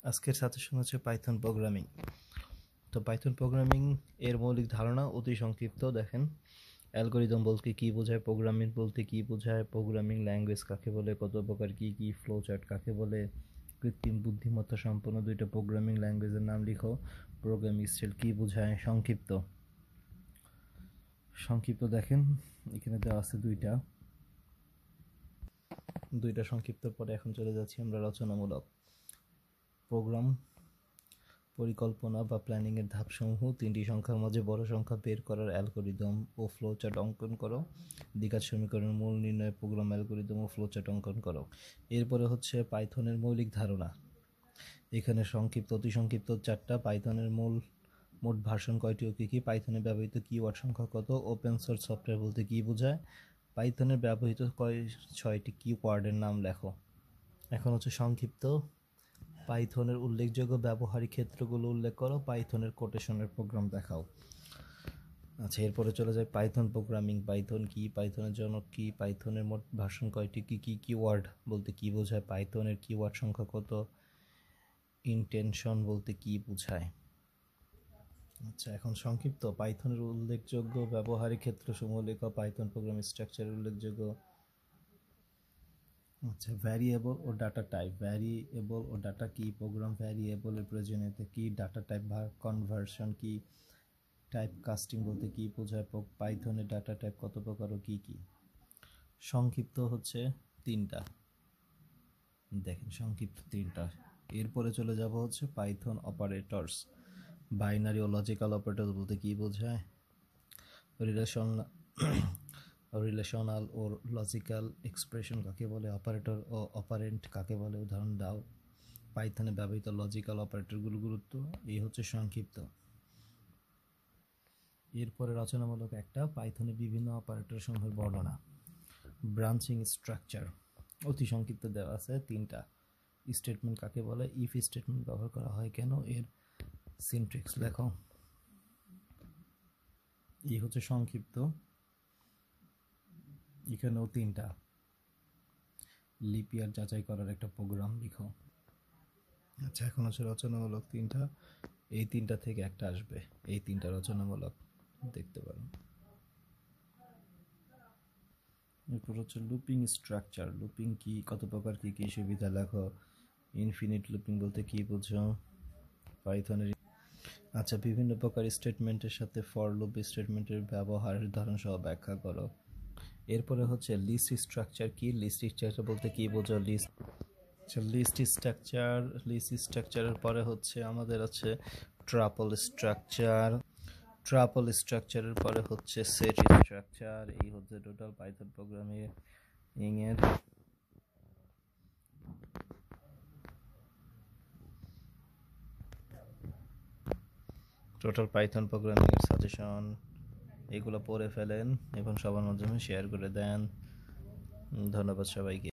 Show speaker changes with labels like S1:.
S1: আজকের সাজেশন হচ্ছে Python programming. তো পাইথন প্রোগ্রামিং এর মৌলিক ধারণা অতি সংক্ষিপ্ত। দেখেন, অ্যালগরিদম বলতে কি বোঝায়, প্রোগ্রামিং বলতে কি বোঝায়, প্রোগ্রামিং ল্যাঙ্গুয়েজ কাকে বলে, কত প্রকার কি ফ্লো চার্ট কাকে বলে, কৃত্রিম বুদ্ধিমত্তা সম্পন্ন দুইটা প্রোগ্রামিং ল্যাঙ্গুয়েজের নাম লিখো, প্রোগ্রামিং স্টাইল কি বোঝায়। সংক্ষিপ্ত দেখেন এখানে দেওয়া আছে দুইটা সংক্ষিপ্ত পরে এখন চলে যাচ্ছি আমরা রচনামূলক। প্রোগ্রাম পরিকল্পনা বা প্ল্যানিং এর ধাপসমূহ, তিনটি সংখ্যার মাঝে বড় সংখ্যা বের করার অ্যালগরিদম ও ফ্লোচার্ট অঙ্কন করো, দ্বিঘাত সমীকরণের মূল নির্ণয়, প্রোগ্রাম অ্যালগরিদম ও ফ্লোচার্ট অঙ্কন করো। এরপরে হচ্ছে পাইথনের মৌলিক ধারণা। এখানে অতি সংক্ষিপ্ত চারটা। পাইথনের মোট ভার্সন কয়টি ও কী কী, পাইথনে ব্যবহৃত কিওয়ার্ড সংখ্যা কত, ওপেন সোর্স সফটওয়্যার বলতে কী বোঝায়, পাইথনে ব্যবহৃত 6টি কিওয়ার্ডের নাম লেখো। এখন হচ্ছে সংক্ষিপ্ত। পাইথনের উল্লেখযোগ্য ব্যবহারিক ক্ষেত্রগুলো উল্লেখ করো, পাইথনের কোটেশনের প্রোগ্রাম দেখাও। আচ্ছা, এরপরে চলে যায় পাইথন প্রোগ্রামিং। পাইথন কি, পাইথনের জনক কি, পাইথনের মোট ভার্সন কয়টি, কি কিওয়ার্ড বলতে কি বোঝায়, পাইথনের কিওয়ার্ড সংখ্যা কত, ইনটেনশন বলতে কি বোঝায়। আচ্ছা, এখন সংক্ষিপ্ত। পাইথনের উল্লেখযোগ্য ব্যবহারিক ক্ষেত্রসমূহ লেখা, পাইথন প্রোগ্রাম স্ট্রাকচার উল্লেখযোগ্য। আচ্ছা, ভ্যারিয়েবল ও ডাটা টাইপ। ভ্যারিয়েবল ও ডাটা কি, প্রোগ্রাম ভ্যারিয়েবলের প্রয়োজনীয়তা কি, ডাটা টাইপ বা কনভার্সন কি, টাইপ কাস্টিং বলতে কি বোঝায়, পাইথনের ডাটা টাইপ কত প্রকার ও কি কি। সংক্ষিপ্ত হচ্ছে তিনটা। দেখেন, সংক্ষিপ্ত তিনটা। এরপরে চলে যাব হচ্ছে পাইথন অপারেটরস। বাইনারি ও লজিক্যাল অপারেটর বলতে কি বোঝায়, রিলেশনাল ও লজিক্যাল এক্সপ্রেশন কাকে বলে, অপারেটর ও অপারেন্ট কাকে বলে, উদাহরণ দাও। পাইথনে ব্যবহৃত লজিক্যাল অপারেটরগুলোর গুরুত্ব। এই হচ্ছে সংক্ষিপ্ত। এরপরে রচনামূলক একটা, পাইথনে বিভিন্ন অপারেটর সমূহের বর্ণনা। ব্রাঞ্চিং স্ট্রাকচার অতি সংক্ষিপ্ত দেওয়া আছে তিনটা। স্টেটমেন্ট কাকে বলে, ইফ স্টেটমেন্ট ব্যবহার করা হয় কেন, এর সিনট্যাক্স লেখো। এই হচ্ছে সংক্ষিপ্ত। এখানেও তিনটা। লিপ ইয়ার যাচাই করার একটা প্রোগ্রাম লিখো। আচ্ছা, এখন হচ্ছে রচনামূলক তিনটা। এই তিনটা থেকে একটা আসবে, এই তিনটা রচনামূলক দেখতে পারো। এরপর হচ্ছে লুপিং স্ট্রাকচার। লুপিং কি, কত প্রকার কি সুবিধা লেখো। ইনফিনিট লুপিং বলতে কি বুঝো, পাইথনের। আচ্ছা, বিভিন্ন প্রকার স্টেটমেন্টের সাথে ফর লুপ স্টেটমেন্টের ব্যবহারের ধরন সহ ব্যাখ্যা করো। এরপরে হচ্ছে লিস্ট স্ট্রাকচার কি, লিস্ট স্ট্রাকচার বলতে কি বোঝো, লিস্ট স্ট্রাকচারের পরে হচ্ছে আমাদের আছে ট্রাপল স্ট্রাকচারের পরে হচ্ছে সেট স্ট্রাকচার। এই হচ্ছে টোটাল পাইথন প্রোগ্রামিং এর সাজেশন। এগুলো পড়ে ফেলেন এবং সবার মাধ্যমে শেয়ার করে দেন। ধন্যবাদ সবাইকে।